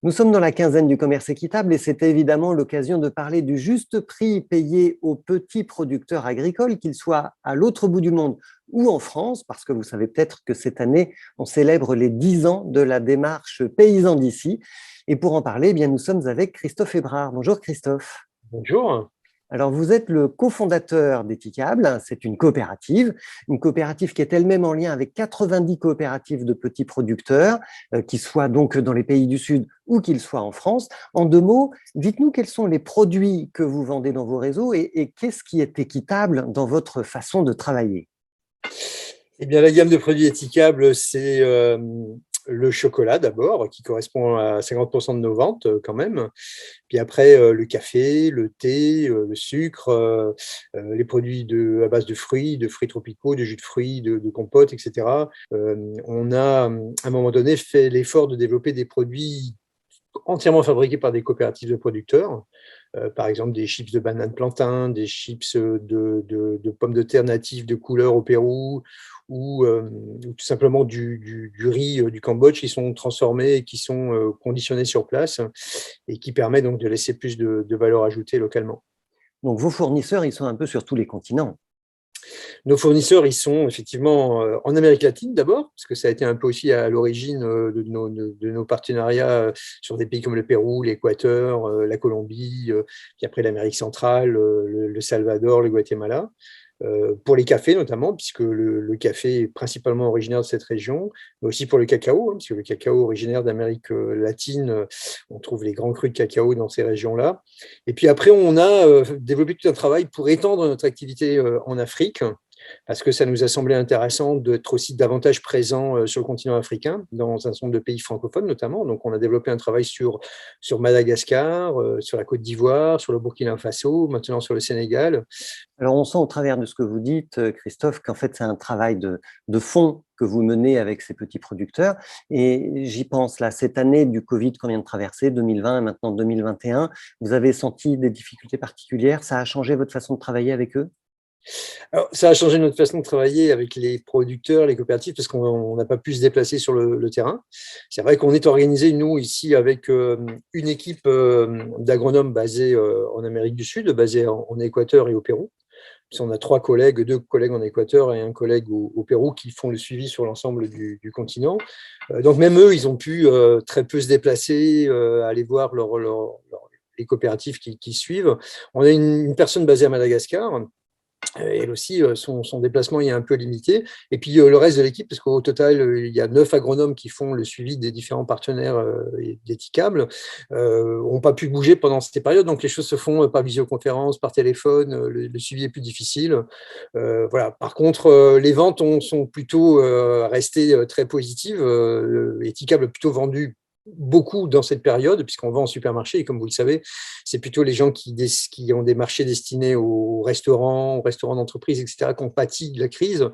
Nous sommes dans la quinzaine du commerce équitable et c'est évidemment l'occasion de parler du juste prix payé aux petits producteurs agricoles, qu'ils soient à l'autre bout du monde ou en France, parce que vous savez peut-être que cette année, on célèbre les 10 ans de la démarche Paysans d'ici. Et pour en parler, eh bien, nous sommes avec Christophe Hébrard. Bonjour Christophe. Bonjour. Alors, vous êtes le cofondateur d'Etikable, c'est une coopérative qui est elle-même en lien avec 90 coopératives de petits producteurs, qui soient donc dans les pays du Sud ou qu'ils soient en France. En deux mots, dites-nous quels sont les produits que vous vendez dans vos réseaux et qu'est-ce qui est équitable dans votre façon de travailler. Eh bien, la gamme de produits étiquables, c'est le chocolat d'abord, qui correspond à 50% de nos ventes quand même. Puis après, le café, le thé, le sucre, les produits à base de fruits tropicaux, de jus de fruits, de compotes, etc. On a, à un moment donné, fait l'effort de développer des produits entièrement fabriqués par des coopératives de producteurs. Par exemple, des chips de banane plantain, des chips de pommes de terre natives de couleur au Pérou, ou tout simplement du riz du Cambodge qui sont transformés et qui sont conditionnés sur place et qui permet donc de laisser plus de valeur ajoutée localement. Donc, vos fournisseurs, ils sont un peu sur tous les continents. Nos fournisseurs, ils sont effectivement en Amérique latine d'abord, parce que ça a été un peu aussi à l'origine de nos partenariats sur des pays comme le Pérou, l'Équateur, la Colombie, puis après l'Amérique centrale, le Salvador, le Guatemala. Pour les cafés notamment, puisque le café est principalement originaire de cette région, mais aussi pour le cacao, puisque le cacao originaire d'Amérique latine, on trouve les grands crus de cacao dans ces régions-là. Et puis après, on a développé tout un travail pour étendre notre activité en Afrique, parce que ça nous a semblé intéressant d'être aussi davantage présent sur le continent africain, dans un certain nombre de pays francophones notamment. Donc, on a développé un travail sur Madagascar, sur la Côte d'Ivoire, sur le Burkina Faso, maintenant sur le Sénégal. Alors, on sent au travers de ce que vous dites, Christophe, qu'en fait, c'est un travail de fond que vous menez avec ces petits producteurs. Et j'y pense, là, cette année du Covid qu'on vient de traverser, 2020 et maintenant 2021, vous avez senti des difficultés particulières? Ça a changé votre façon de travailler avec eux? Alors, ça a changé notre façon de travailler avec les producteurs, les coopératives, parce qu'on n'a pas pu se déplacer sur le terrain. C'est vrai qu'on est organisé, nous, ici, avec une équipe d'agronomes basée en Amérique du Sud, basée en Équateur et au Pérou. On a deux collègues en Équateur et un collègue au Pérou qui font le suivi sur l'ensemble du continent. Donc, même eux, ils ont pu très peu se déplacer, aller voir les coopératives qui suivent. On a une personne basée à Madagascar. Elle aussi, son déplacement est un peu limité. Et puis, le reste de l'équipe, parce qu'au total, il y a 9 agronomes qui font le suivi des différents partenaires d'Etikable, n'ont pas pu bouger pendant cette période. Donc, les choses se font par visioconférence, par téléphone. Le suivi est plus difficile. Voilà. Par contre, les ventes sont plutôt restées très positives. Etikable a plutôt vendu beaucoup dans cette période, puisqu'on vend en supermarché, et comme vous le savez, c'est plutôt les gens qui ont des marchés destinés aux restaurants d'entreprise, etc., qui ont pâti de la crise.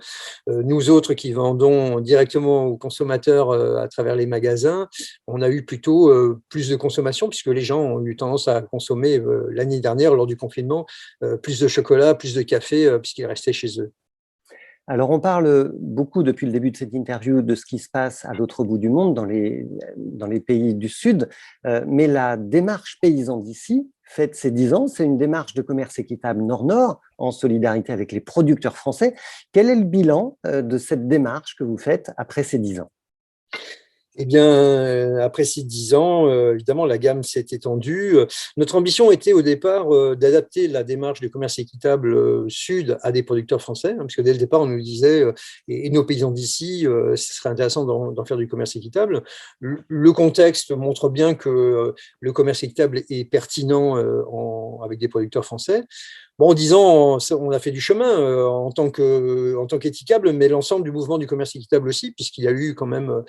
Nous autres qui vendons directement aux consommateurs à travers les magasins, on a eu plutôt plus de consommation, puisque les gens ont eu tendance à consommer l'année dernière, lors du confinement, plus de chocolat, plus de café, puisqu'ils restaient chez eux. Alors, on parle beaucoup depuis le début de cette interview de ce qui se passe à l'autre bout du monde, dans les pays du Sud, mais la démarche Paysans d'ici fête ses 10 ans. C'est une démarche de commerce équitable Nord-Nord en solidarité avec les producteurs français. Quel est le bilan de cette démarche que vous faites après ces 10 ans? Eh bien, après ces 10 ans, évidemment, la gamme s'est étendue. Notre ambition était au départ d'adapter la démarche du commerce équitable sud à des producteurs français, parce que dès le départ, on nous disait, et nos paysans d'ici, ce serait intéressant d'en faire du commerce équitable. Le contexte montre bien que le commerce équitable est pertinent avec des producteurs français. Bon, en 10 ans, on a fait du chemin en tant qu'équitable, mais l'ensemble du mouvement du commerce équitable aussi, puisqu'il y a eu quand même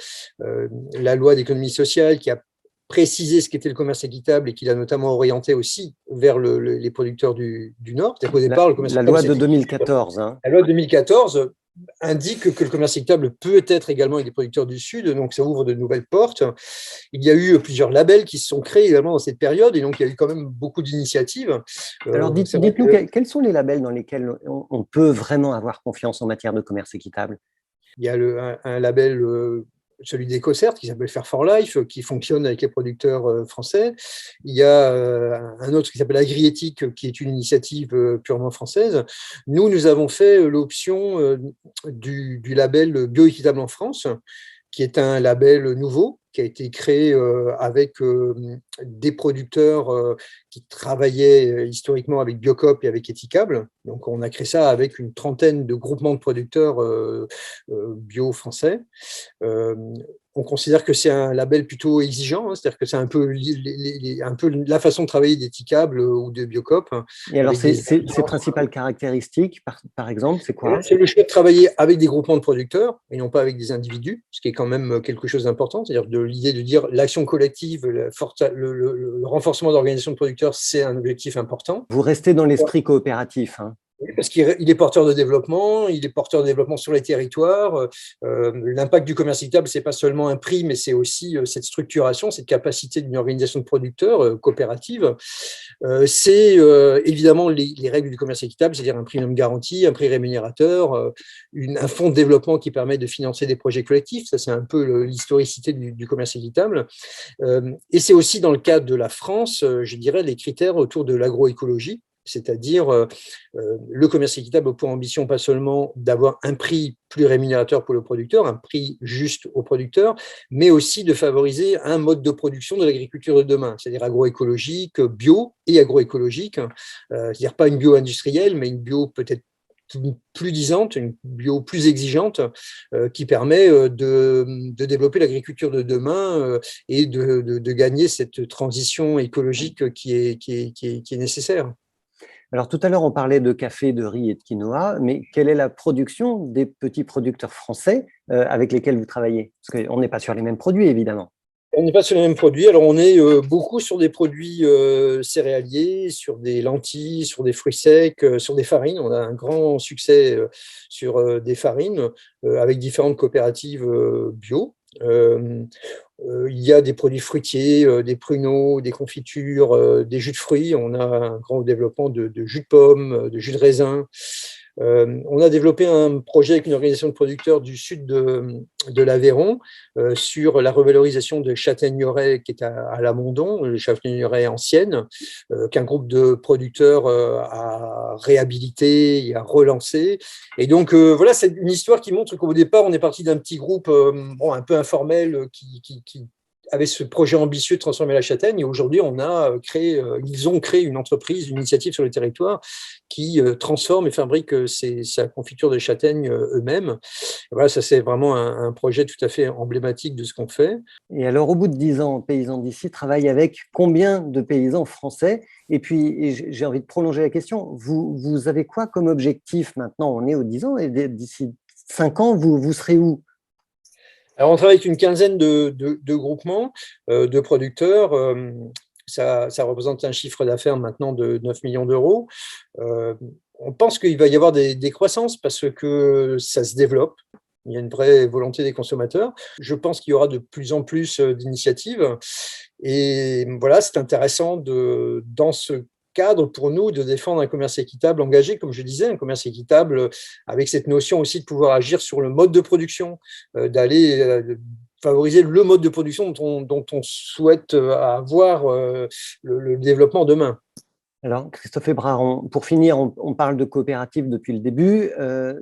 la loi d'économie sociale qui a précisé ce qu'était le commerce équitable et qui l'a notamment orienté aussi vers les producteurs du Nord. C'est-à-dire qu'au départ, le commerce La équitable, loi de c'était 2014, hein. la loi de 2014 indique que le commerce équitable peut être également avec des producteurs du Sud, donc ça ouvre de nouvelles portes. Il y a eu plusieurs labels qui se sont créés également dans cette période, et donc il y a eu quand même beaucoup d'initiatives. Alors, C'est vrai dites-nous, que quels sont les labels dans lesquels on peut vraiment avoir confiance en matière de commerce équitable? il y a un label celui d'EcoCert qui s'appelle Fair for Life, qui fonctionne avec les producteurs français. Il y a un autre qui s'appelle Agriéthique, qui est une initiative purement française. Nous avons fait l'option du label Bioéquitable en France, qui est un label nouveau, qui a été créé avec des producteurs qui travaillaient historiquement avec Biocop et avec Éthicable. Donc, on a créé ça avec une trentaine de groupements de producteurs bio français. On considère que c'est un label plutôt exigeant, c'est-à-dire que c'est un peu la façon de travailler d'Éthicable ou de Biocop. Et alors, ses principales caractéristiques, par exemple, c'est quoi? C'est le choix de travailler avec des groupements de producteurs et non pas avec des individus, ce qui est quand même quelque chose d'important. C'est-à-dire l'idée de dire l'action collective, le renforcement d'organisations de producteurs, c'est un objectif important. Vous restez dans l'esprit coopératif, hein. Parce qu'il est porteur de développement, il est porteur de développement sur les territoires. L'impact du commerce équitable, ce n'est pas seulement un prix, mais c'est aussi cette structuration, cette capacité d'une organisation de producteurs coopérative. C'est évidemment les règles du commerce équitable, c'est-à-dire un prix minimum garanti, un prix rémunérateur, un fonds de développement qui permet de financer des projets collectifs. Ça, c'est un peu l'historicité du commerce équitable. Et c'est aussi dans le cadre de la France, je dirais, les critères autour de l'agroécologie. C'est-à-dire le commerce équitable a pour ambition pas seulement d'avoir un prix plus rémunérateur pour le producteur, un prix juste au producteur, mais aussi de favoriser un mode de production de l'agriculture de demain, c'est-à-dire agroécologique, bio et agroécologique, c'est-à-dire pas une bio industrielle, mais une bio peut-être plus disante, une bio plus exigeante, qui permet de développer l'agriculture de demain et de gagner cette transition écologique qui est nécessaire. Alors, tout à l'heure, on parlait de café, de riz et de quinoa, mais quelle est la production des petits producteurs français avec lesquels vous travaillez? Parce qu'on n'est pas sur les mêmes produits, évidemment. On n'est pas sur les mêmes produits. Alors, on est beaucoup sur des produits céréaliers, sur des lentilles, sur des fruits secs, sur des farines. On a un grand succès sur des farines avec différentes coopératives bio. Il y a des produits fruitiers, des pruneaux, des confitures, des jus de fruits. On a un grand développement de jus de pomme, de jus de raisin. On a développé un projet avec une organisation de producteurs du sud de l'Aveyron sur la revalorisation de châtaigneraies qui est à Lamondon, les châtaigneraies anciennes, qu'un groupe de producteurs a réhabilité et a relancé. Et donc, voilà, c'est une histoire qui montre qu'au départ, on est parti d'un petit groupe un peu informel qui avait ce projet ambitieux de transformer la châtaigne. Et aujourd'hui, ils ont créé une entreprise, une initiative sur le territoire qui transforme et fabrique sa confiture de châtaigne eux-mêmes. Voilà, ça c'est vraiment un projet tout à fait emblématique de ce qu'on fait. Et alors, au bout de 10 ans, Paysans d'ici travaille avec combien de paysans français? Et puis, j'ai envie de prolonger la question. Vous avez quoi comme objectif maintenant? On est aux 10 ans et d'ici 5 ans, vous serez où? Alors, on travaille avec une quinzaine de groupements de producteurs. Ça représente un chiffre d'affaires maintenant de 9 millions d'euros. On pense qu'il va y avoir des croissances parce que ça se développe. Il y a une vraie volonté des consommateurs. Je pense qu'il y aura de plus en plus d'initiatives. Et voilà, c'est intéressant dans ce cadre pour nous de défendre un commerce équitable engagé, comme je disais, un commerce équitable avec cette notion aussi de pouvoir agir sur le mode de production, d'aller favoriser le mode de production dont on souhaite avoir le développement demain. Alors, Christophe Hébrard, pour finir, on parle de coopérative depuis le début.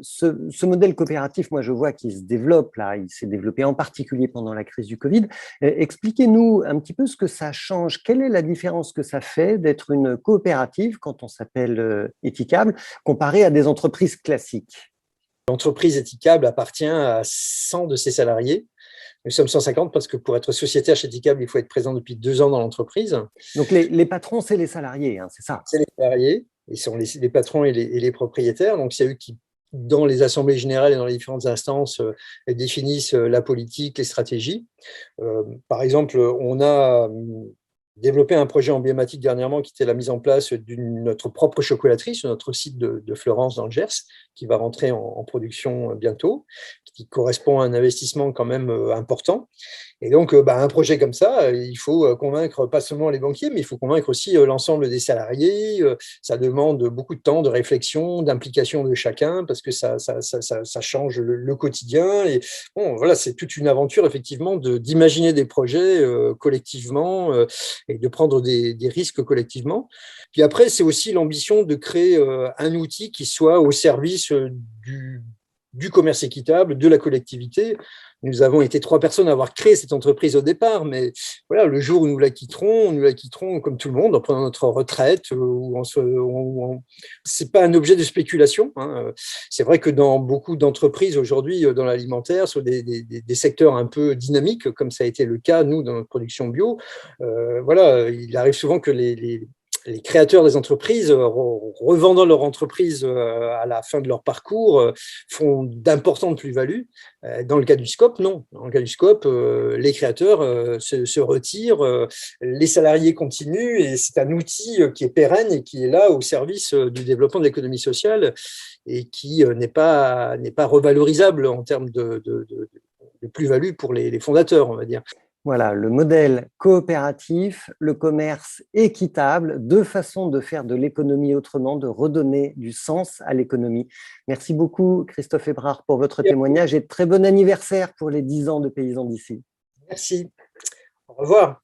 Ce modèle coopératif, moi, je vois qu'il se développe là. Il s'est développé en particulier pendant la crise du Covid. Expliquez-nous un petit peu ce que ça change. Quelle est la différence que ça fait d'être une coopérative quand on s'appelle Éthicable, comparé à des entreprises classiques? L'entreprise Éthicable appartient à 100 de ses salariés. Nous sommes 150 parce que pour être sociétaire chez Éthicable, il faut être présent depuis 2 ans dans l'entreprise. Donc, les patrons, c'est les salariés, hein, c'est ça? C'est les salariés, ils sont les patrons et les propriétaires. Donc, c'est eux qui, dans les assemblées générales et dans les différentes instances, définissent la politique, les stratégies. Par exemple, on a développé un projet emblématique dernièrement qui était la mise en place de notre propre chocolaterie sur notre site de Florence dans le Gers, qui va rentrer en production bientôt, qui correspond à un investissement quand même important. Et donc, un projet comme ça, il faut convaincre pas seulement les banquiers, mais il faut convaincre aussi l'ensemble des salariés. Ça demande beaucoup de temps, de réflexion, d'implication de chacun, parce que ça change le quotidien. Et bon, voilà, c'est toute une aventure, effectivement, d'imaginer des projets collectivement et de prendre des risques collectivement. Puis après, c'est aussi l'ambition de créer un outil qui soit au service du commerce équitable, de la collectivité. Nous avons été 3 personnes à avoir créé cette entreprise au départ, mais voilà, le jour où nous la quitterons comme tout le monde, en prenant notre retraite. C'est pas un objet de spéculation, hein. C'est vrai que dans beaucoup d'entreprises aujourd'hui, dans l'alimentaire, sur des secteurs un peu dynamiques, comme ça a été le cas, nous, dans notre production bio, voilà, il arrive souvent que les créateurs des entreprises, revendant leur entreprise à la fin de leur parcours, font d'importantes plus-values. Dans le cas du Scope, non. Dans le cas du Scope, les créateurs se retirent, les salariés continuent, et c'est un outil qui est pérenne et qui est là au service du développement de l'économie sociale et qui n'est pas revalorisable en termes de plus-value pour les fondateurs, on va dire. Voilà, le modèle coopératif, le commerce équitable, 2 façons de faire de l'économie autrement, de redonner du sens à l'économie. Merci beaucoup, Christophe Hébrard, pour votre témoignage et très bon anniversaire pour les 10 ans de Paysans d'ici. Merci. Au revoir.